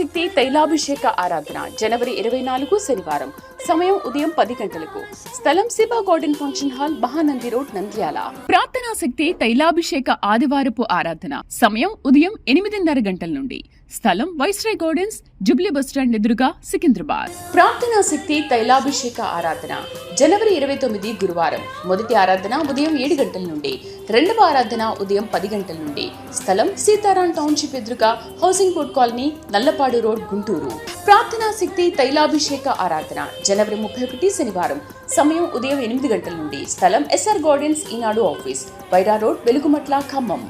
శక్తి తైలాభిషేక ఆరాధన జనవరి 24 శనివారం. సమయం ఉదయం 10 గంటలకు. స్థలం Shiva garden function hall, Mahanandi road, Nandyal. ప్రార్థనా శక్తి తైలాభిషేక ఆదివారపు ఆరాధన సమయం ఉదయం 8:30 గంటల నుండి. స్థలం వైస్రాయ్ గార్డెన్స్, జుబ్లీ బస్టాండ్ ఎదురుగా, సికింద్రాబాద్. ప్రార్థనా శక్తి తైలాభిషేక ఆరాధన జనవరి 29 గురువారం. మొదటి ఆరాధన ఉదయం 7 గంటల నుండి. రెండవ ఆరాధన ఉదయం 10 గంటల నుండి. స్థలం సీతారాం టౌన్షిప్ ఎదురుగా, housing board colony, Nallapadu road, Guntur. ప్రార్థనా శక్తి తైలాభిషేక ఆరాధన జనవరి 31 శనివారం. సమయం ఉదయం 8 గంటల నుండి. స్థలం ఎస్ఆర్ గార్డెన్స్, ఈనాడు ఆఫీస్, వైరా రోడ్, వెలుగుమట్ల, ఖమ్మం.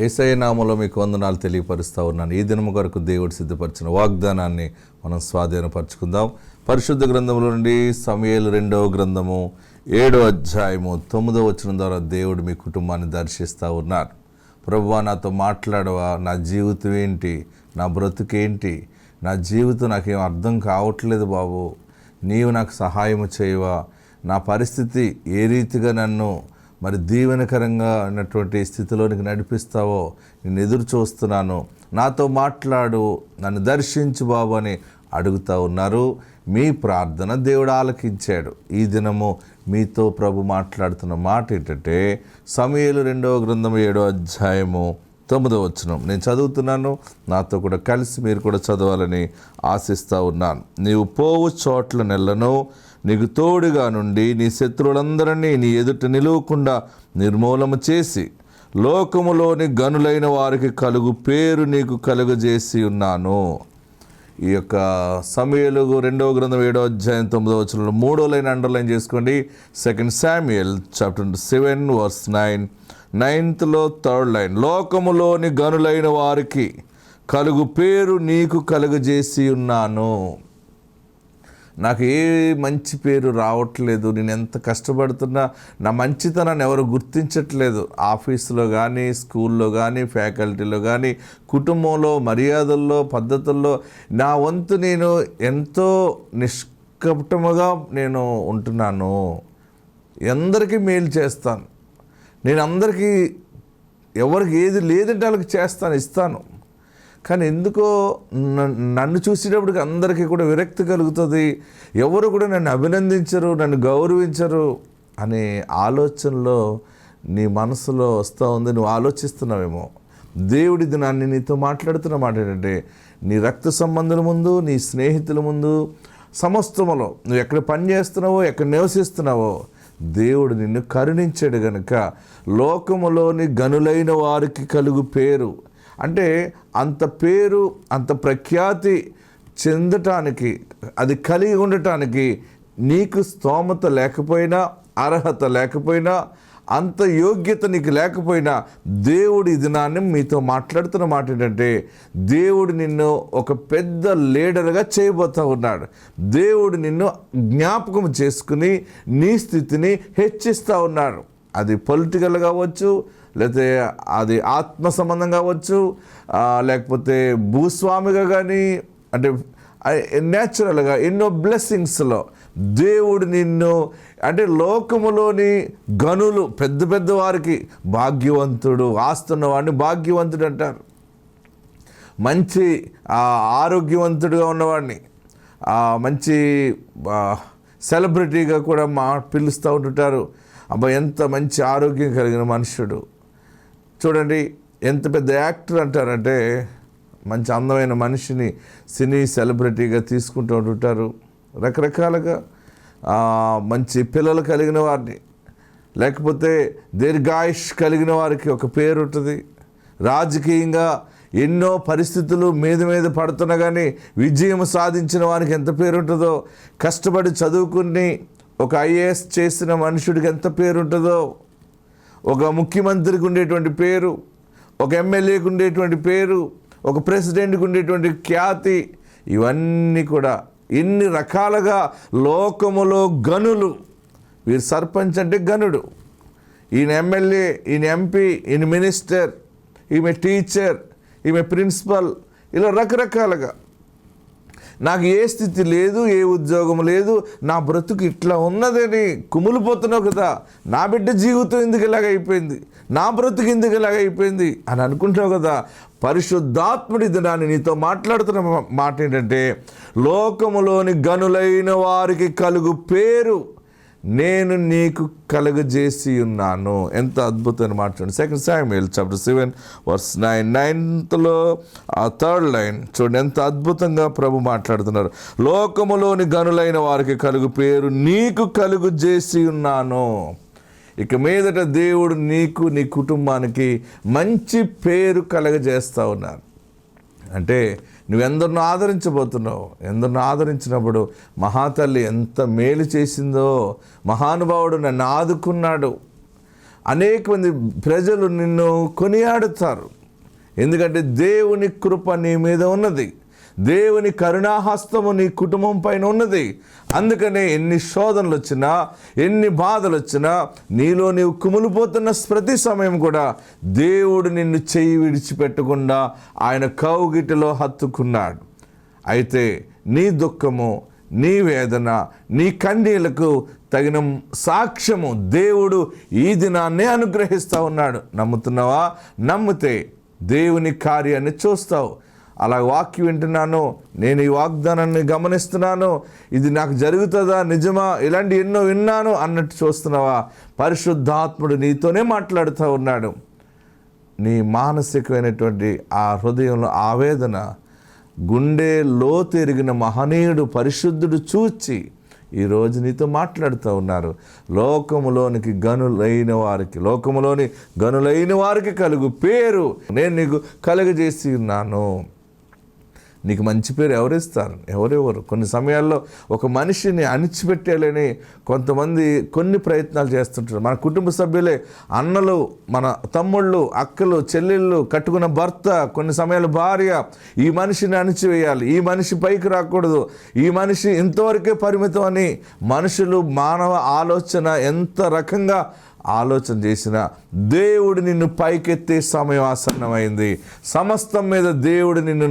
యేసయ్య నామములో మీకు వందనాలు తెలియపరుస్తూ ఉన్నాను. ఈ దినము కొరకు దేవుడు సిద్ధపరిచిన వాగ్దానాన్ని మనం స్వాధీనపరచుకుందాం. పరిశుద్ధ గ్రంథముల నుండి సమూయేలు 2వ గ్రంథము 7వ అధ్యాయము 9వ వచనం ద్వారా దేవుడు మీ కుటుంబాన్ని దర్శిస్తూ ఉన్నారు. ప్రభువా, నాతో మాట్లాడవా, నా జీవితం ఏంటి, నా బ్రతుకేంటి, నా జీవితం నాకేం అర్థం కావట్లేదు బాబు, నీవు నాకు సహాయం చేయవా, నా పరిస్థితి ఏ రీతిగా నన్ను మరి దీవెనకరంగా ఉన్నటువంటి స్థితిలోనికి నడిపిస్తావో నేను ఎదురు చూస్తున్నాను, నాతో మాట్లాడు, నన్ను దర్శించు బాబు అని అడుగుతూ ఉన్నారు. మీ ప్రార్థన దేవుడు ఆలకించాడు. ఈ దినము మీతో ప్రభు మాట్లాడుతున్న మాట ఏంటంటే సమూయేలు 2వ గ్రంథము 7వ అధ్యాయము 9వ వచనం నేను చదువుతున్నాను. నాతో కూడా కలిసి మీరు కూడా చదవాలని ఆశిస్తూ ఉన్నాను. నీవు పోవు చోట్ల నెలను నీకు తోడుగా నుండి నీ శత్రువులందరినీ నీ ఎదుట నిలువకుండా నిర్మూలన చేసి లోకములోని గనులైన వారికి కలుగు పేరు నీకు కలుగజేసి ఉన్నాను. ఈ యొక్క సమూయేలు 2వ గ్రంథం 7వ అధ్యాయం 9వ వచనంలో 3వ లైన్ అండర్లైన్ చేసుకోండి. 2 Samuel chapter 7 verse 9, 9th 3rd line, లోకములోని గనులైన వారికి కలుగు పేరు నీకు కలుగజేసి ఉన్నాను. నాకు ఏ మంచి పేరు రావట్లేదు, నేను ఎంత కష్టపడుతున్నా నా మంచితనాన్ని ఎవరు గుర్తించట్లేదు. ఆఫీసులో కానీ, స్కూల్లో కానీ, ఫ్యాకల్టీలో కానీ, కుటుంబంలో, మర్యాదల్లో, పద్ధతుల్లో నా వంతు నేను ఎంతో నిష్కపటముగా నేను ఉంటున్నాను. అందరికీ మేలు చేస్తాను, నేను అందరికీ ఎవరికి ఏది లేదంటే వాళ్ళకి చేస్తాను, ఇస్తాను. కానీ ఎందుకో నన్ను చూసేటప్పటికి అందరికీ కూడా విరక్తి కలుగుతుంది, ఎవరు కూడా నన్ను అభినందించరు, నన్ను గౌరవించరు అనే ఆలోచనలో నీ మనసులో వస్తూ ఉంది. నువ్వు ఆలోచిస్తున్నావేమో. దేవుడి దినాన్ని నీతో మాట్లాడుతున్న మాట ఏంటంటే నీ రక్త సంబంధుల ముందు, నీ స్నేహితుల ముందు, సమస్తములో నువ్వు ఎక్కడ పని చేస్తున్నావో, ఎక్కడ నివసిస్తున్నావో దేవుడు నిన్ను కరుణించాడు గనుక లోకములోని గనులైన వారికి కలుగు పేరు అంటే అంత పేరు, అంత ప్రఖ్యాతి చెందటానికి, అది కలిగి ఉండటానికి నీకు స్తోమత లేకపోయినా, అర్హత లేకపోయినా, అంత యోగ్యత నీకు లేకపోయినా దేవుడు ఈ దినాన్ని మీతో మాట్లాడుతున్న మాట ఏంటంటే దేవుడు నిన్ను ఒక పెద్ద లీడర్గా చేయబోతూ ఉన్నాడు. దేవుడు నిన్ను జ్ఞాపకం చేసుకుని నీ స్థితిని హెచ్చిస్తూ ఉన్నాడు. అది పొలిటికల్ కావచ్చు, లేకపోతే అది ఆత్మ సంబంధం కావచ్చు, లేకపోతే భూస్వామిగా కానీ, అంటే న్యాచురల్గా ఎన్నో బ్లెస్సింగ్స్లో దేవుడు నిన్ను అంటే లోకములోని గనులు పెద్ద పెద్ద వారికి భాగ్యవంతుడు, ఆస్తున్న వాడిని భాగ్యవంతుడు అంటారు. మంచి ఆరోగ్యవంతుడిగా ఉన్నవాడిని మంచి సెలబ్రిటీగా కూడా పిలుస్తూ ఉంటుంటారు. అబ్బా, ఎంత మంచి ఆరోగ్యం కలిగిన మనుషుడు చూడండి. ఎంత పెద్ద యాక్టర్ అంటారంటే మంచి అందమైన మనిషిని సినీ సెలబ్రిటీగా తీసుకుంటూ ఉంటుంటారు. రకరకాలుగా మంచి పిల్లలు కలిగిన వారిని, లేకపోతే దీర్ఘాయుష్ కలిగిన వారికి ఒక పేరు ఉంటుంది. రాజకీయంగా ఎన్నో పరిస్థితులు మీద పడుతున్నా కానీ విజయం సాధించిన వారికి ఎంత పేరు ఉంటుందో, కష్టపడి చదువుకుని ఒక IAS చేసిన మనుషుడికి ఎంత పేరు ఉంటుందో, ఒక ముఖ్యమంత్రికి ఉండేటువంటి పేరు, ఒక ఎమ్మెల్యేకి ఉండేటువంటి పేరు, ఒక ప్రెసిడెంట్కి ఉండేటువంటి ఖ్యాతి, ఇవన్నీ కూడా ఇన్ని రకాలుగా లోకములో గనులు. వీరు సర్పంచ్ అంటే గనుడు, ఈయన ఎమ్మెల్యే, ఈయన MP, ఈయన మినిస్టర్, ఈమె టీచర్, ఈమె ప్రిన్సిపల్, ఇలా రకరకాలుగా నాకు ఏ స్థితి లేదు, ఏ ఉద్యోగం లేదు, నా బ్రతుకు ఇట్లా ఉన్నదని కుమిలిపోతున్నావు కదా, నా బిడ్డ జీవితం ఎందుకు ఇలాగ అయిపోయింది, నా బ్రతుకు ఎందుకు ఇలాగ అయిపోయింది అని అనుకుంటావు కదా. పరిశుద్ధాత్ముడి దినాన్ని నీతో మాట్లాడుతున్న మాట ఏంటంటే, లోకములోని గనులైన వారికి కలుగు పేరు నేను నీకు కలుగజేసి ఉన్నాను. ఎంత అద్భుతమైన మాట చూడండి. 2 Samuel chapter 7 verse 9, 9th ఆ 3rd లైన్ చూడండి, ఎంత అద్భుతంగా ప్రభు మాట్లాడుతున్నారు. లోకములోని గనులైన వారికి కలుగు పేరు నీకు కలుగు చేసి ఉన్నాను. ఇక మీదట దేవుడు నీకు, నీ కుటుంబానికి మంచి పేరు కలగజేస్తూ ఉన్నారు. అంటే నువ్వెందరినో ఆదరించబోతున్నావు. ఎందరినో ఆదరించినప్పుడు మహాతల్లి ఎంత మేలు చేసిందో, మహానుభావుడు నన్ను ఆదుకున్నాడు, అనేక మంది ప్రజలు నిన్ను కొనియాడుతారు. ఎందుకంటే దేవుని కృప నీ మీద ఉన్నది, దేవుని కరుణాహస్తము నీ కుటుంబం పైన ఉన్నది. అందుకనే ఎన్ని శోధనలు వచ్చినా, ఎన్ని బాధలు వచ్చినా, నీలో నీవు కుమిలిపోతున్న ప్రతి సమయం కూడా దేవుడు నిన్ను చెయ్యి విడిచిపెట్టకుండా ఆయన కౌగిటిలో హత్తుకున్నాడు. అయితే నీ దుఃఖము, నీ వేదన, నీ కన్నీళ్లకు తగిన సాక్ష్యము దేవుడు ఈ దినాన్నే అనుగ్రహిస్తూ ఉన్నాడు. నమ్ముతున్నావా? నమ్మితే దేవుని కార్యాన్ని చూస్తావు. అలా వాక్యం వింటున్నాను, నేను ఈ వాగ్దానాన్ని గమనిస్తున్నాను, ఇది నాకు జరుగుతుందా, నిజమా, ఇలాంటి ఎన్నో విన్నాను అన్నట్టు చూస్తున్నావా? పరిశుద్ధాత్ముడు నీతోనే మాట్లాడుతూ ఉన్నాడు. నీ మానసికమైనటువంటి ఆ హృదయంలో ఆవేదన, గుండె లోతెరిగిన మహనీయుడు పరిశుద్ధుడు చూచి ఈరోజు నీతో మాట్లాడుతూ ఉన్నారు. లోకములోని గనులైన వారికి కలుగు పేరు నేను నీకు కలుగజేసి ఉన్నాను. నీకు మంచి పేరు ఎవరిస్తారు? ఎవరెవరు? కొన్ని సమయాల్లో ఒక మనిషిని అణిచిపెట్టేయాలని కొంతమంది కొన్ని ప్రయత్నాలు చేస్తుంటారు. మన కుటుంబ సభ్యులే, అన్నలు, మన తమ్ముళ్ళు, అక్కలు, చెల్లెళ్ళు, కట్టుకున్న భర్త, కొన్ని సమయాలు భార్య, ఈ మనిషిని అణిచివేయాలి, ఈ మనిషి పైకి రాకూడదు, ఈ మనిషి ఇంతవరకే పరిమితం అని మనుషులు, మానవ ఆలోచన ఎంత రకంగా ఆలోచన చేసిన దేవుడు నిన్ను పైకెత్తే సమయం ఆసన్నమైంది. సమస్తం మీద దేవుడు నిన్ను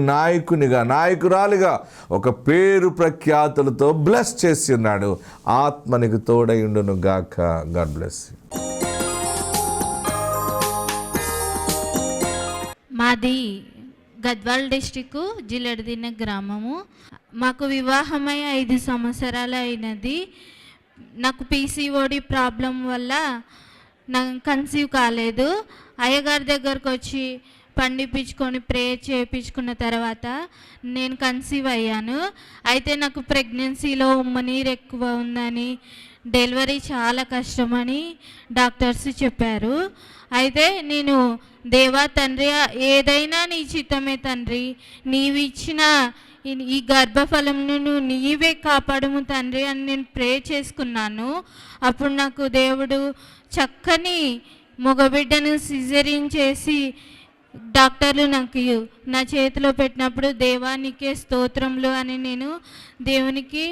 నాయకురాలిగా ఒక పేరు ప్రఖ్యాతులతో బ్లెస్ చేసి ఉన్నాడు. ఆత్మనికి తోడై ఉండును గాక. God bless you. మాది గద్వాల్ డిస్టిక్ జిల్లెడదిన్న గ్రామము. మాకు వివాహమై 5 సంవత్సరాలు అయినది. నాకు పీసీఓడి ప్రాబ్లం వల్ల నాకు కన్సీవ్ కాలేదు. అయ్యగారి దగ్గరకు వచ్చి పండిపించుకొని ప్రేయర్ చేయించుకున్న తర్వాత నేను కన్సీవ్ అయ్యాను. అయితే నాకు ప్రెగ్నెన్సీలో ఉమ్మనీరు ఎక్కువ ఉందని, డెలివరీ చాలా కష్టమని డాక్టర్స్ చెప్పారు. అయితే నేను, దేవా తండ్రి, ఏదైనా నీ చిత్తమే తండ్రి, నీవు ఇచ్చిన ఈ గర్భఫలంను నీవే కాపాడము తండ్రి అని నేను ప్రే చేసుకున్నాను. అప్పుడు నాకు దేవుడు చక్కని మగబిడ్డను సిజేరియన్ చేసి డాక్టర్లు నాకు నా చేతిలో పెట్టినప్పుడు, దేవానికే స్తోత్రములు అని నేను దేవునికి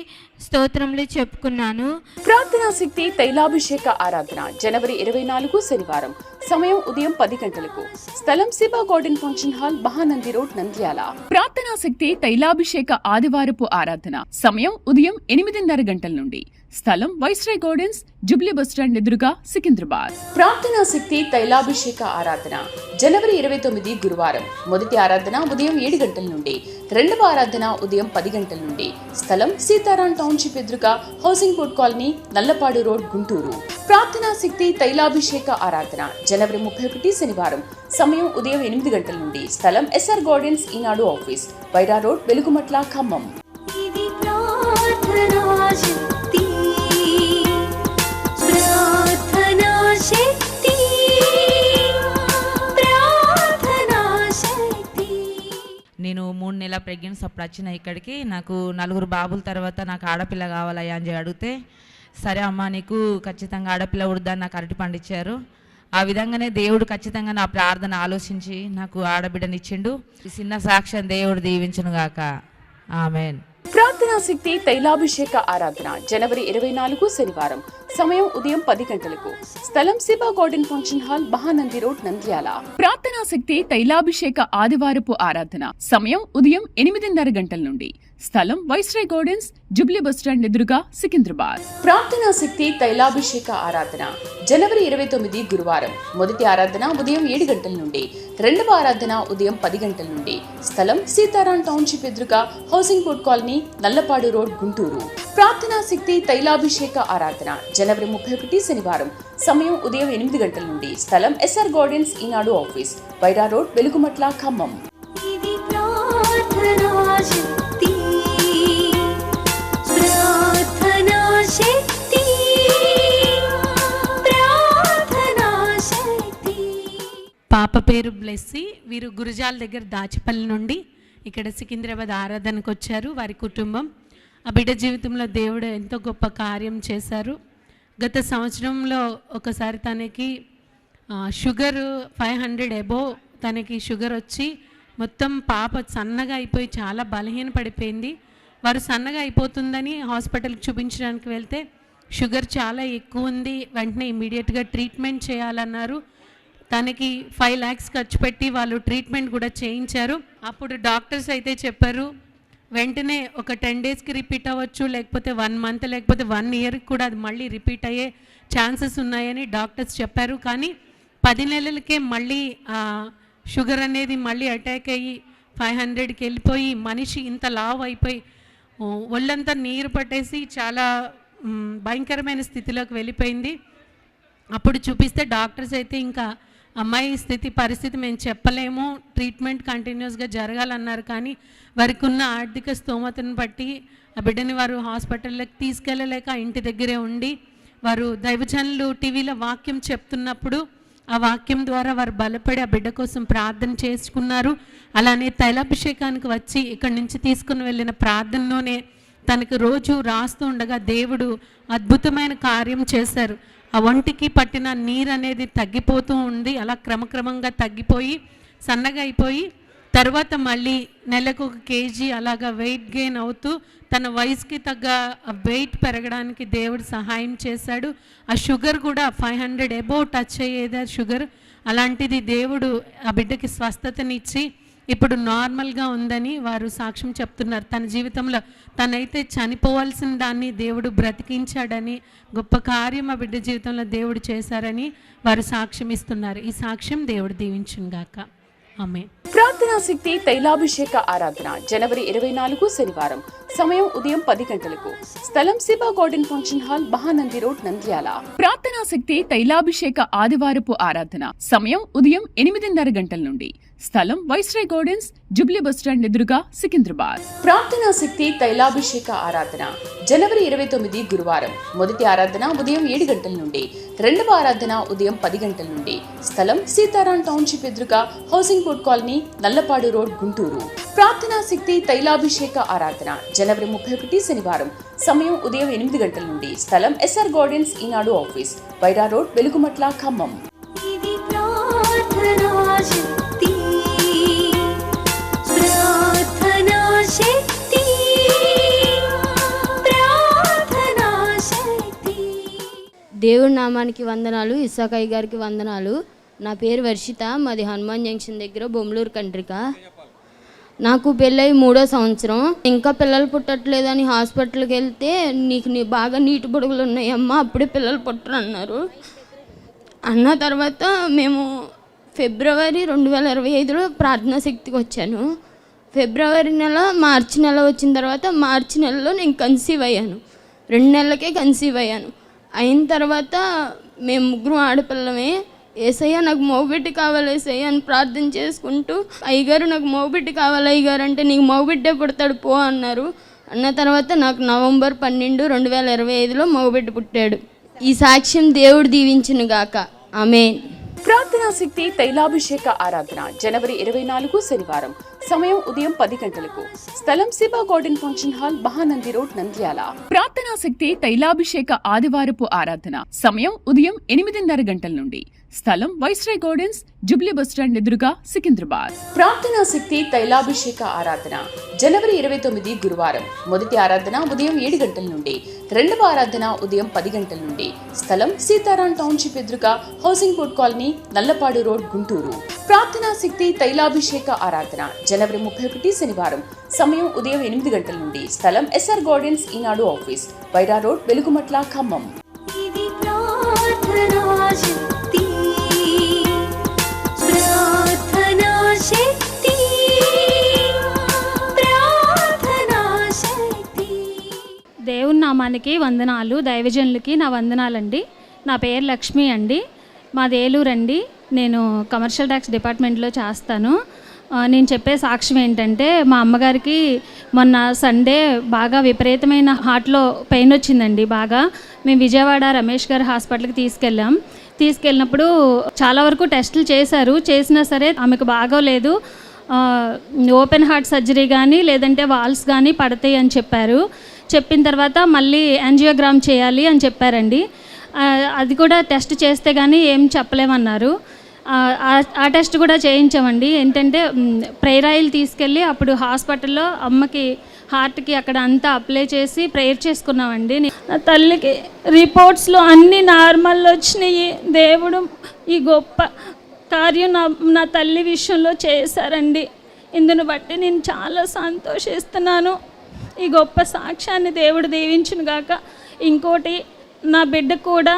స్తోత్రములు చెప్పుకున్నాను. ప్రార్థనా శక్తి తైలాభిషేక ఆరాధన జనవరి 24 శనివారం. సమయం ఉదయం 10 గంటలకు. స్థలం Siba garden function hall, Mahanandi road, Nandyal. ప్రార్థనా శక్తి తైలాభిషేక ఆదివారపు ఆరాధన సమయం ఉదయం 8:30 గంటల నుండి. స్థలం వైస్రాయ్ గార్డెన్స్, జుబ్లీ బస్టాండ్ ఎదురుగా, సికింద్రాబాద్. ప్రార్థనా శక్తి తైలాభిషేక ఆరాధన జనవరి 29 గురువారం. మొదటి ఆరాధన ఉదయం 7 గంటల నుండి, రెండవ ఆరాధన ఉదయం 10 గంటల నుండి. స్థలం సీతారాం టౌన్షిప్ ఎదురుగా, housing board colony, Nallapadu road, Guntur. ప్రార్థనా శక్తి తైలాభిషేక ఆరాధన జనవరి 31 శనివారం. సమయం ఉదయం 8 గంటల నుండి. స్థలం ఎస్ఆర్ గార్డెన్స్, ఈనాడు ఆఫీస్, వైరా రోడ్, వెలుగుమట్ల, ఖమ్మం. నేను 3 నెలల ప్రెగ్నెన్సీ అప్పుడు వచ్చిన ఇక్కడికి. నాకు 4 బాబుల తర్వాత నాకు ఆడపిల్ల కావాలయ్యా అని అడిగితే, సరే అమ్మ నీకు ఖచ్చితంగా ఆడపిల్ల ఉడదని నాకు అరటి పండించారు. ఆ విధంగానే దేవుడు ఖచ్చితంగా నా ప్రార్థన ఆలోచించి నాకు ఆడబిడ్డనిచ్చిండు. ఈ చిన్న సాక్ష్యం దేవుడు దీవించును గాక. ఆమెన్. ప్రార్థనా శక్తి తైలాభిషేక ఆరాధన జనవరి 24 శనివారం. సమయం ఉదయం 10 గంటలకు. స్థలం Siba garden function hall, Mahanandi road, Nandyal. ప్రార్థనా శక్తి తైలాభిషేక ఆదివారపు ఆరాధన సమయం ఉదయం 8:30 గంటల నుండి. స్థలం వైస్రాయ్ గార్డెన్స్, జూబ్లీ బస్టాండ్ ఎదురుగా, సికింద్రాబాద్. ప్రార్థనా శక్తి తైలాభిషేక ఆరాధన జనవరి 29 గురువారం. మొదటి ఆరాధన ఉదయం 7 గంటల నుండి, రెండవ ఆరాధన ఉదయం 10 గంటల నుండి. స్థలం సీతారాం టౌన్షిప్ ఎదురుగా, housing board colony, Nallapadu road, Guntur. ప్రార్థనా శక్తి తైలాభిషేక ఆరాధన జనవరి 31 శనివారం. సమయం ఉదయం 8 గంటల నుండి. స్థలం ఎస్ఆర్ గార్డెన్స్, ఈనాడు ఆఫీస్, వైరా రోడ్, వెలుగుమట్ల, ఖమ్మం. పాప పేరు బ్లెస్సీ. వీరు గురజాల దగ్గర దాచిపల్లి నుండి ఇక్కడ సికింద్రాబాద్ ఆరాధనకు వచ్చారు. వారి కుటుంబం, ఆ బిడ్డ జీవితంలో దేవుడు ఎంతో గొప్ప కార్యం చేశారు. గత సంవత్సరంలో ఒకసారి తనకి షుగర్ 500 అబోవ్ తనకి షుగర్ వచ్చి మొత్తం పాప సన్నగా అయిపోయి చాలా బలహీన పడిపోయింది. వారు సన్నగా అయిపోతుందని హాస్పిటల్కి చూపించడానికి వెళ్తే షుగర్ చాలా ఎక్కువ ఉంది, వెంటనే ఇమీడియట్గా ట్రీట్మెంట్ చేయాలన్నారు. తనకి 5 lakhs ఖర్చు పెట్టి వాళ్ళు ట్రీట్మెంట్ కూడా చేయించారు. అప్పుడు డాక్టర్స్ అయితే చెప్పారు వెంటనే ఒక 10 daysకి రిపీట్ అవ్వచ్చు, లేకపోతే 1 month, లేకపోతే 1 yearకి కూడా అది మళ్ళీ రిపీట్ అయ్యే ఛాన్సెస్ ఉన్నాయని డాక్టర్స్ చెప్పారు. కానీ 10 నెలలకే మళ్ళీ షుగర్ అనేది మళ్ళీ అటాక్ అయ్యి 500కి వెళ్ళిపోయి మనిషి ఇంత లావ్ అయిపోయి ఒళ్ళంతా నీరు పట్టేసి చాలా భయంకరమైన స్థితిలోకి వెళ్ళిపోయింది. అప్పుడు చూపిస్తే డాక్టర్స్ అయితే ఇంకా అమ్మాయి పరిస్థితి మేము చెప్పలేము, ట్రీట్మెంట్ కంటిన్యూస్గా జరగాలన్నారు. కానీ వారికి ఉన్న ఆర్థిక స్తోమతను బట్టి ఆ బిడ్డని వారు హాస్పిటల్లోకి తీసుకెళ్ళలేక ఇంటి దగ్గరే ఉండి వారు దైవజనులు టీవీలో వాక్యం చెప్తున్నప్పుడు ఆ వాక్యం ద్వారా వారు బలపడి ఆ బిడ్డ కోసం ప్రార్థన చేసుకున్నారు. అలానే తైలాభిషేకానికి వచ్చి ఇక్కడి నుంచి తీసుకుని వెళ్ళిన ప్రార్థనలోనే తనకు రోజు రాస్తూ ఉండగా దేవుడు అద్భుతమైన కార్యం చేశారు. ఆ ఒంటికి పట్టిన నీరు అనేది తగ్గిపోతూ ఉంది. అలా క్రమక్రమంగా తగ్గిపోయి సన్నగా అయిపోయి తర్వాత మళ్ళీ నెలకు 1 kg అలాగా వెయిట్ గెయిన్ అవుతూ తన వయసుకి తగ్గ వెయిట్ పెరగడానికి దేవుడు సహాయం చేశాడు. ఆ షుగర్ కూడా 500 అబోవ్ టచ్ అయ్యేది షుగర్. అలాంటిది దేవుడు ఆ బిడ్డకి స్వస్థతనిచ్చి ఇప్పుడు నార్మల్గా ఉందని వారు సాక్ష్యం చెప్తున్నారు. తన జీవితంలో తనైతే చనిపోవాల్సిన దాన్ని దేవుడు బ్రతికించాడని, గొప్ప కార్యం ఆ బిడ్డ జీవితంలో దేవుడు చేశారని వారు సాక్ష్యం ఇస్తున్నారు. ఈ సాక్ష్యం దేవుడు దీవించును గాక. ఆమేన్. ప్రార్థనా శక్తి తైలాభిషేక ఆరాధన జనవరి 24 శనివారం. సమయం ఉదయం 10 గంటలకు. స్థలం Shiva garden function hall, Mahanandi road, Nandyal. ప్రార్థనా శక్తి తైలాభిషేక ఆదివారపు ఆరాధన సమయం ఉదయం 8:30 గంటల నుండి. స్థలం వైస్రాయ్ గార్డెన్స్, జూబ్లీ బస్టాండ్ ఎదురుగా, సికింద్రాబాద్. ప్రార్థనా శక్తి తైలాభిషేక ఆరాధన జనవరి 29 గురువారం. మొదటి ఆరాధన ఉదయం 7 గంటల నుండి, రెండవ ఆరాధన ఉదయం 10 గంటల నుండి. స్థలం సీతారాం టౌన్షిప్ ఎదురుగా, housing board colony, Nallapadu road, Guntur. ప్రార్థనా శక్తి తైలాభిషేక ఆరాధన జనవరి 31 శనివారం. సమయం ఉదయం 8 గంటల నుండి. స్థలం ఎస్ఆర్ గార్డెన్స్, ఈనాడు ఆఫీస్, వైరా రోడ్, వెలుగుమట్ల, ఖమ్మం. దేవుడి నామానికి వందనాలు. ఇస్సాకయ్య గారికి వందనాలు. నా పేరు వర్షిత, మాది హనుమాన్ జంక్షన్ దగ్గర బొమ్మలూరు కండ్రిక. నాకు పెళ్ళై 3వ సంవత్సరం. ఇంకా పిల్లలు పుట్టట్లేదని హాస్పిటల్కి వెళ్తే నీకు బాగా నీటి బుడగలు ఉన్నాయమ్మా, అప్పుడే పిల్లలు పుట్టరు అన్నారు. అన్న తర్వాత మేము ఫిబ్రవరి 2025లో ప్రార్థనా శక్తికి వచ్చాను. ఫిబ్రవరి నెల, మార్చి నెల వచ్చిన తర్వాత మార్చి నెలలో నేను కన్సీవ్ అయ్యాను. 2 నెలలకే కన్సీవ్ అయ్యాను. అయిన తర్వాత మేము 3 ఆడపిల్లమే. ఏసయ్య నాకు మగబిడ్డ కావాలి ఏసయ్య అని ప్రార్థన చేసుకుంటూ, అయ్యగారు నాకు మగబిడ్డ కావాలి అయ్యగారు అంటే, నీకు మగబిడ్డే పుడతాడు పో అన్నారు. అన్న తర్వాత నాకు నవంబర్ 12, 2025లో మగబిడ్డ పుట్టాడు. ఈ సాక్ష్యం దేవుడు దీవించును గాక. ఆమేన్. ప్రార్థనా శక్తి తైలాభిషేక ఆరాధన జనవరి 24 శనివారం. సమయం ఉదయం 10 గంటలకు. స్థలం Shiva garden function hall, Mahanandi road, Nandyal. ప్రార్థనా శక్తి తైలాభిషేక ఆదివారపు ఆరాధన సమయం ఉదయం 8:30 గంటల నుండి. స్థలం వైస్రాయ్ గార్డెన్స్, జుబ్లీ బస్టాండ్ ఎదురుగా సికింద్రాబాద్. ప్రార్థనా శక్తి తైలాభిషేక ఆరాధన జనవరి 29 గురువారం. మొదటి ఆరాధన ఉదయం 7 గంటల నుండి, రెండవ ఆరాధన ఉదయం 10 గంటల నుండి. స్థలం సీతారాం టౌన్షిప్ ఎదురుగా housing board colony, Nallapadu road, Guntur. ప్రార్థనా శక్తి తైలాభిషేక ఆరాధన జనవరి 31 శనివారం. సమయం ఉదయం 8 గంటల నుండి. స్థలం ఎస్ఆర్ గార్డెన్స్, ఈనాడు ఆఫీస్, వైరా రోడ్, వెలుగుమట్ల, ఖమ్మం. దేవుని నామానికి వందనాలు, దైవజనులకి నా వందనాలండి. నా పేరు లక్ష్మి అండి, మాది ఏలూరు అండి. నేను కమర్షియల్ ట్యాక్స్ డిపార్ట్మెంట్లో చేస్తాను. నేను చెప్పే సాక్ష్యం ఏంటంటే, మా అమ్మగారికి మొన్న సండే బాగా విపరీతమైన హార్ట్లో పెయిన్ వచ్చిందండి. బాగా మేము విజయవాడ రమేష్ గారి హాస్పిటల్కి తీసుకెళ్ళినప్పుడు చాలా వరకు టెస్టులు చేసినా సరే ఆమెకు బాగోలేదు. ఓపెన్ హార్ట్ సర్జరీ కానీ లేదంటే వాల్స్ కానీ పడతాయి అని చెప్పిన తర్వాత మళ్ళీ యాంజియోగ్రామ్ చేయాలి అని చెప్పారండి. అది కూడా టెస్ట్ చేస్తే కానీ ఏం చెప్పలేమన్నారు. ఆ టెస్ట్ కూడా చేయించామండి. ఏంటంటే ప్రేయర్ ఆయిల్ తీసుకెళ్ళి అప్పుడు హాస్పిటల్లో అమ్మకి హార్ట్కి అక్కడ అంతా అప్లై చేసి ప్రేయర్ చేసుకున్నామండి. నా తల్లికి రిపోర్ట్స్లో అన్నీ నార్మల్ వచ్చినాయి. దేవుడు ఈ గొప్ప కార్యం నా తల్లి విషయంలో చేశారండి. ఇందును బట్టి నేను చాలా సంతోషిస్తున్నాను. ఈ గొప్ప సాక్ష్యాన్ని దేవుడు దీవించును గాక. ఇంకోటి, నా బిడ్డ కూడా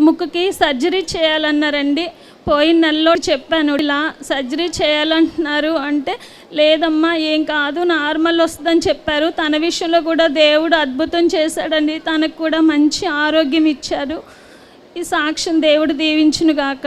ముక్కుకి సర్జరీ చేయాలన్నారండి. పోయిన నెలలో చెప్పాను, ఇలా సర్జరీ చేయాలంటున్నారు అంటే, లేదమ్మా ఏం కాదు నార్మల్ వస్తుందని చెప్పారు. తన విషయంలో కూడా దేవుడు అద్భుతం చేశాడండి. తనకు కూడా మంచి ఆరోగ్యం ఇచ్చారు. ఈ సాక్ష్యం దేవుడు దీవించును గాక.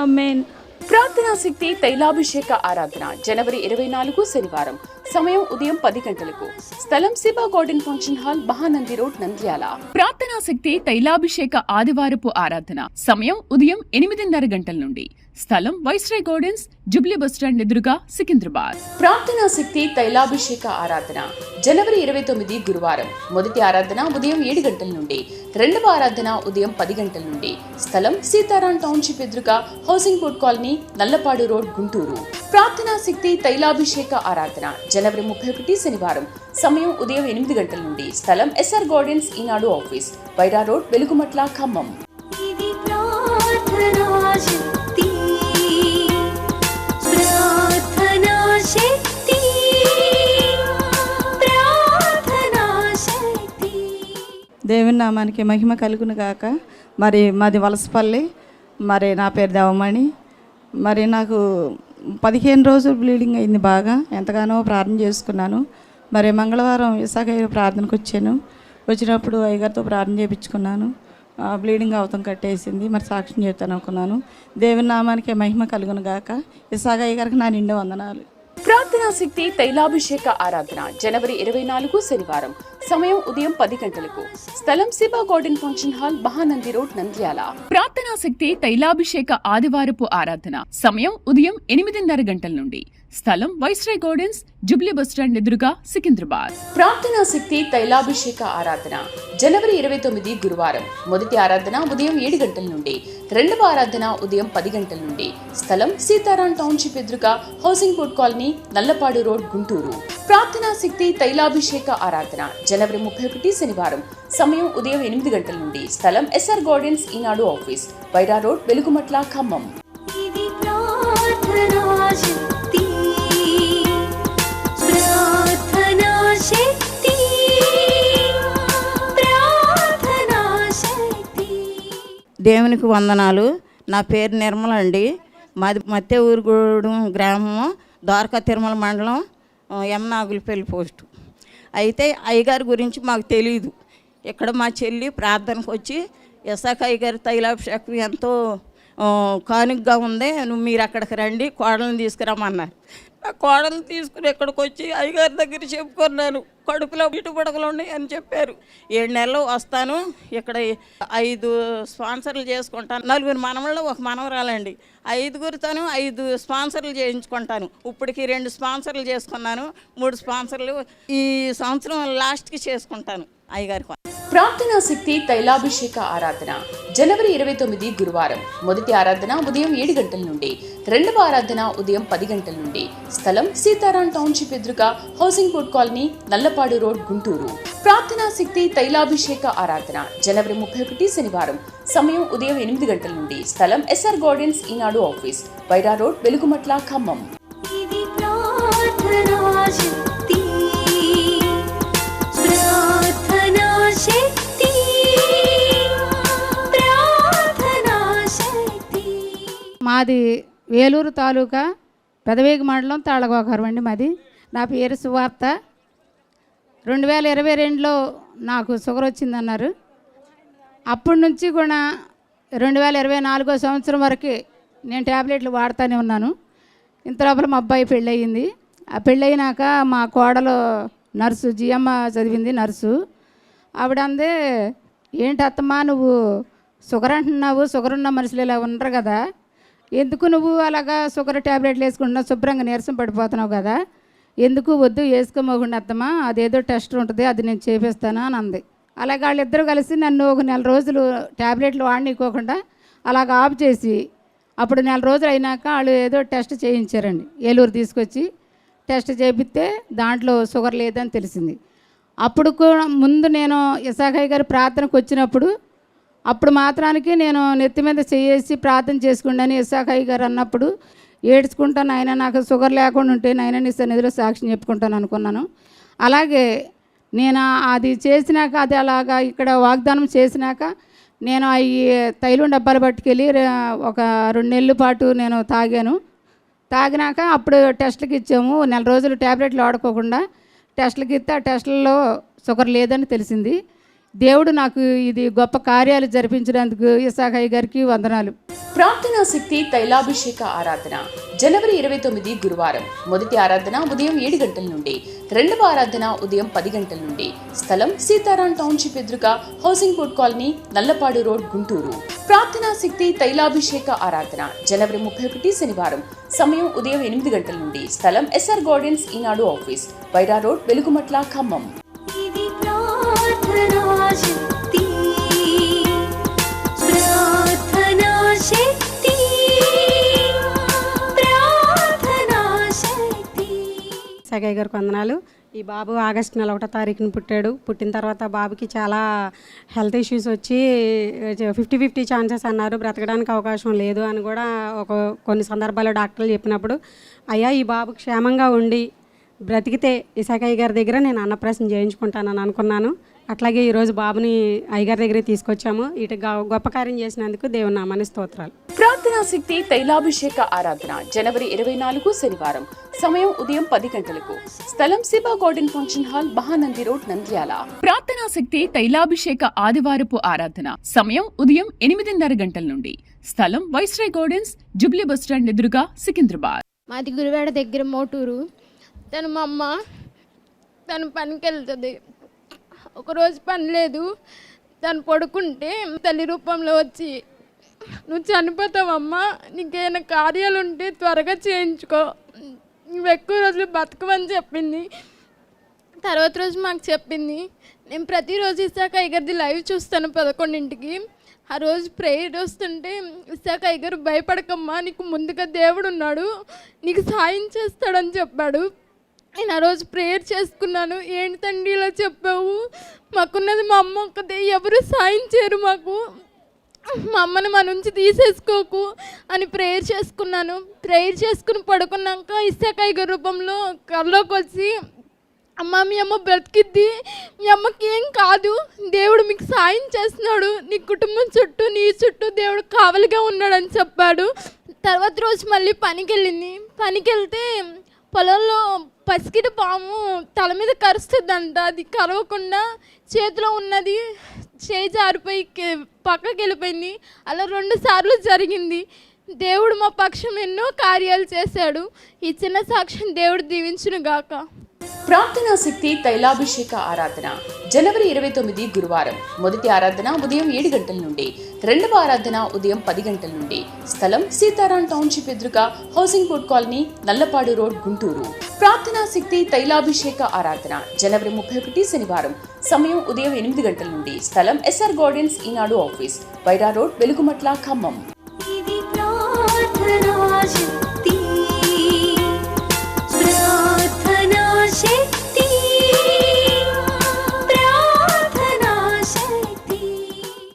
ఆమేన్. ప్రార్థనా శక్తి తైలాభిషేక ఆరాధన జనవరి 24 శనివారం. సమయం ఉదయం 10 గంటలకు. స్థలం Siba garden function hall, Mahanandi road, Nandyal. ప్రార్థనా శక్తి తైలాభిషేక ఆదివారపు ఆరాధన సమయం ఉదయం 8:30 గంటల నుండి. స్థలం వైస్రాయ్ గార్డెన్స్, జుబ్లీ బస్టాండ్ ఎదురుగా సికింద్రాబాద్. ప్రార్థనా శక్తి తైలాభిషేక ఆరాధన జనవరి 29 గురువారం. మొదటి ఆరాధన ఉదయం 7 గంటల నుండి, రెండవ ఆరాధన ఉదయం 10 గంటల నుండి. స్థలం సీతారాం టౌన్షిప్ ఎదురుగా housing board colony, Nallapadu road, Guntur. ప్రార్థనా శక్తి తైలాభిషేక ఆరాధన జనవరి 31 శనివారం. సమయం ఉదయం 8 గంటల నుండి. స్థలం ఎస్ఆర్ గార్డెన్స్, ఈనాడు ఆఫీస్, వైరా రోడ్, వెలుగుమట్ల, ఖమ్మం. దేవుని నామానికి మహిమ కలుగును గాక. మరి మాది వలసపల్లి. మరి నా పేరు దేవమణి. మరి నాకు 15 రోజులు బ్లీడింగ్ అయింది. బాగా ఎంతగానో ప్రార్థన చేసుకున్నాను. మరి మంగళవారం ఇసాకయ్య ప్రార్థనకు వచ్చినప్పుడు అయ్యగారితో ప్రార్థన చేయించుకున్నాను. బ్లీడింగ్ అవతం కట్టేసింది. మరి సాక్ష్యం చెప్తాను అనుకున్నాను. దేవుని నామానికి మహిమ కలుగును గాక. ఇసాకయ్య గారికి నా నిండు వందనాలు. ప్రార్థనా శక్తి తైలాభిషేక ఆరాధన జనవరి 24 శనివారం. సమయం ఉదయం 10 గంటలకు. స్థలం Siba garden function hall, Mahanandi road, Nandyal. ప్రార్థనా శక్తి తైలాభిషేక ఆదివారపు ఆరాధన సమయం ఉదయం 8:30 గంటల నుండి. స్థలం వైస్రాయ్ గార్డెన్స్, జుబ్లీ బస్టాండ్ ఎదురుగా సికింద్రాబాద్. ప్రార్థనా శక్తి తైలాభిషేక ఆరాధన జనవరి 29 గురువారం. మొదటి ఆరాధన ఉదయం 7 గంటల నుండి, రెండవ ఆరాధన ఉదయం 10 గంటల నుండి. స్థలం సీతారాం టౌన్షిప్ ఎదురుగా housing board colony, Nallapadu road, Guntur. ప్రార్థనా శక్తి తైలాభిషేక ఆరాధన జనవరి 31 శనివారం. సమయం ఉదయం 8 గంటల నుండి. స్థలం ఎస్ఆర్ గార్డెన్స్, ఈనాడు ఆఫీస్, వైరా రోడ్, వెలుగుమట్ల, ఖమ్మం. దేవునికి వందనాలు. నా పేరు నిర్మల అండి. మాది మత్తే ఊరుగూడెం గ్రామము, ద్వారకా తిరుమల మండలం, నాగులపల్లి పోస్టు. అయితే అయ్యగారి గురించి మాకు తెలియదు. ఇక్కడ మా చెల్లి ప్రార్థనకు వచ్చి, ఇసాక్ అయ్యగారి తైలాభిషేకం ఎంతో కానుకగా ఉంది, మీరు అక్కడికి రండి, కోడలను తీసుకురమ్మన్నారు. ఆ కోడలు తీసుకుని ఇక్కడికి వచ్చి అయ్యగారి దగ్గర చెప్పుకున్నాను. కడుపులో ఇటుబడకలు ఉన్నాయి అని చెప్పారు. 7 నెలలు వస్తాను, ఇక్కడ 5 స్పాన్సర్లు చేసుకుంటాను. 4 మనవళ్ళు, 1 మనవరాలండి. 5గురితోనూ 5 స్పాన్సర్లు చేయించుకుంటాను. ఇప్పటికి 2 స్పాన్సర్లు చేసుకున్నాను. 3 స్పాన్సర్లు ఈ సంవత్సరం లాస్ట్కి చేసుకుంటాను అయ్యగారికి. ప్రార్థనా శక్తి తైలాభిషేక ఆరాధన జనవరి 29 గురువారం. మొదటి ఆరాధన ఉదయం 7 గంటల నుండి, రెండవ ఆరాధన ఉదయం 10 గంటల నుండి. స్థలం సీతారాం టౌన్షిప్ ఎదురుగా housing board colony, Nallapadu road, Guntur. ప్రార్థనా శక్తి తైలాభిషేక ఆరాధన జనవరి 31 శనివారం. సమయం ఉదయం 8 గంటల నుండి. స్థలం ఎస్ఆర్ గార్డెన్స్, ఈనాడు ఆఫీస్, వైరా రోడ్, వెలుగుమట్ల, ఖమ్మం. మాది వేలూరు తాలూకా పెదవేగి మండలం తాళగోకరం అండి మాది. నా పేరు సువార్త. 2022లో నాకు షుగర్ వచ్చిందన్నారు. అప్పటి నుంచి కూడా 2024 సంవత్సరం వరకు నేను ట్యాబ్లెట్లు వాడుతూనే ఉన్నాను. ఇంత లోపల మా అబ్బాయి పెళ్ళయింది. ఆ పెళ్ళయినాక మా కోడలు నర్సు, జియమ్మ చదివింది నర్సు. ఆవిడ అందే, ఏంటి అత్తమ్మా నువ్వు షుగర్ అంటున్నావు, షుగర్ ఉన్న మనుషులు ఇలా ఉండరు కదా, ఎందుకు నువ్వు అలాగా షుగర్ ట్యాబ్లెట్లు వేసుకుంటున్నావు, శుభ్రంగా నీరసం పడిపోతున్నావు కదా, ఎందుకు వద్దు వేసుకోమోకుండా అత్తమ్మా, అదేదో టెస్ట్ ఉంటుంది అది నేను చేపిస్తాను అని అంది. అలాగే వాళ్ళిద్దరూ కలిసి నన్ను ఒక 1 రోజులు ట్యాబ్లెట్లు వాడినికోకుండా అలాగ ఆఫ్ చేసి, అప్పుడు 1 రోజులు అయినాక వాళ్ళు ఏదో టెస్ట్ చేయించారండి. ఏలూరు తీసుకొచ్చి టెస్ట్ చేపిస్తే దాంట్లో షుగర్ లేదని తెలిసింది. అప్పుడు ముందు నేను ఇసాకయ్య గారి ప్రార్థనకు వచ్చినప్పుడు అప్పుడు మాత్రానికి నేను నెత్తి మీద చేసి ప్రార్థన చేసుకుంటాను. ఇసాకయ్య గారు అన్నప్పుడు ఏడ్చుకుంటాను, ఆయన నాకు షుగర్ లేకుండా ఉంటే నాయన నీ సన్నిధిలో సాక్ష్యం చెప్పుకుంటాను అనుకున్నాను. అలాగే నేను అది చేసినాక, అది అలాగా ఇక్కడ వాగ్దానం చేసినాక నేను అవి తైలం డబ్బాలు పట్టుకెళ్ళి ఒక 2 నెలల పాటు నేను తాగినాక అప్పుడు టెస్ట్లకి ఇచ్చాము. 1 రోజులు ట్యాబ్లెట్లు వాడుకోకుండా టెస్ట్లకి ఇస్తే ఆ టెస్టుల్లో షుగర్ లేదని తెలిసింది. దేవుడు నాకు ఇది గొప్ప కార్యాలు జరిపించినందుకు ఇసాకయ్య గారికి వందనాలు. ప్రార్థనా శక్తి తైలాభిషేక ఆరాధన జనవరి 29 గురువారం. మొదటి ఆరాధన ఉదయం 7 గంటల నుండి, రెండవ ఆరాధన ఉదయం 10 గంటల నుండి. స్థలం సీతారాం టౌన్షిప్ ఎదురుగా housing board colony, Nallapadu road, Guntur. ప్రార్థనా శక్తి తైలాభిషేక ఆరాధన జనవరి 31 శనివారం. సమయం ఉదయం 8 గంటల నుండి. స్థలం ఎస్ఆర్ గార్డెన్స్, ఈనాడు ఆఫీస్, వైరా రోడ్, వెలుగుమట్ల, ఖమ్మం. ఇసాకయ్య గారికి వందనాలు. ఈ బాబు ఆగస్టు నెల 1వ తారీఖున పుట్టాడు. పుట్టిన తర్వాత బాబుకి చాలా హెల్త్ ఇష్యూస్ వచ్చి 50-50 ఛాన్సెస్ అన్నారు, బ్రతకడానికి అవకాశం లేదు అని కూడా కొన్ని సందర్భాల్లో డాక్టర్లు చెప్పినప్పుడు, అయ్యా ఈ బాబు క్షేమంగా ఉండి బ్రతికితే ఇసాకయ్య గారి దగ్గర నేను అన్నప్రాసన చేయించుకుంటానని అనుకున్నాను. అట్లాగే ఈరోజు బాబుని అయ్యగారి దగ్గరికి తీసుకొచ్చాము. ఇటు గొప్ప కార్యం చేసినందుకు దేవుని నామానికి స్తోత్రాలు. ప్రార్థనా శక్తి తైలాభిషేక ఆరాధన జనవరి 24 శనివారం. సమయం ఉదయం 10 గంటలకు. స్థలం Siba garden function hall, Mahanandi road, Nandyal. ప్రార్థనా శక్తి తైలాభిషేక ఆదివారపు ఆరాధన సమయం ఉదయం 8:30 గంటల నుండి. స్థలం వైస్రాయ్ గార్డెన్స్, జుబ్లీ బస్టాండ్ ఎదురుగా, సికింద్రాబాద్. మాది గురువాడ దగ్గర మోటూరు. మా అమ్మ తను పనికి వెళ్తుంది. ఒకరోజు పని లేదు, తను పడుకుంటే తల్లి రూపంలో వచ్చి, నువ్వు చనిపోతావమ్మా, నీకేమైనా కార్యాలు ఉంటే త్వరగా చేయించుకో, నువ్వు ఎక్కువ రోజులు బతకవని చెప్పింది. తర్వాత రోజు మాకు చెప్పింది, నేను ప్రతిరోజు ఇసాకయ్య గారిది లైవ్ చూస్తాను 11ంటికి. ఆ రోజు ప్రేయర్ వస్తుంటే ఇసాకయ్య గారు, భయపడకమ్మా, నీకు ముందుగా దేవుడు ఉన్నాడు, నీకు సాయం చేస్తాడని చెప్పాడు. నేను ఆ రోజు ప్రేయర్ చేసుకున్నాను. ఏంటి తండ్రి ఇలా చెప్పావు, మాకున్నది మా అమ్మ ఒక్కదే, ఎవరు సాయం చేయరు మాకు, మా అమ్మని మా నుంచి తీసేసుకోకు అని ప్రేయర్ చేసుకున్నాను. ప్రేయర్ చేసుకుని పడుకున్నాక ఇసాకయ్య గారి రూపంలో కల్లోకి వచ్చి, అమ్మ మీ అమ్మ బ్రతికిద్ది, మీ అమ్మకి ఏం కాదు, దేవుడు మీకు సాయం చేస్తున్నాడు, నీ కుటుంబం చుట్టూ నీ చుట్టూ దేవుడు కావలిగా ఉన్నాడని చెప్పాడు. తర్వాత రోజు మళ్ళీ పనికి వెళ్ళింది. పనికి వెళ్తే పొలంలో పసికిటి పాము తల మీద కరుస్తుందంట. అది కరవకుండా చేతిలో ఉన్నది చేయి జారిపోయి పక్కకి వెళ్ళిపోయింది. అలా 2 సార్లు జరిగింది. దేవుడు మా పక్షం ఎన్నో కార్యాలు చేశాడు. ఈ చిన్న సాక్ష్యం దేవుడు దీవించును గాక. ప్రార్థనా శక్తి తైలాభిషేక ఆరాధన జనవరి 29 గురువారం. మొదటి ఆరాధన ఉదయం 7 గంటల నుండి, రెండవ ఆరాధన ఉదయం 10 గంటల నుండి. స్థలం సీతారాం టౌన్షిప్ ఎదురుగా housing board colony, Nallapadu road, Guntur. ప్రార్థనా శక్తి తైలాభిషేక ఆరాధన జనవరి 31 శనివారం. సమయం ఉదయం 8 గంటల నుండి. స్థలం ఎస్ఆర్ గార్డెన్స్, ఈనాడు ఆఫీస్, వైరా రోడ్, వెలుగుమట్ల, ఖమ్మం.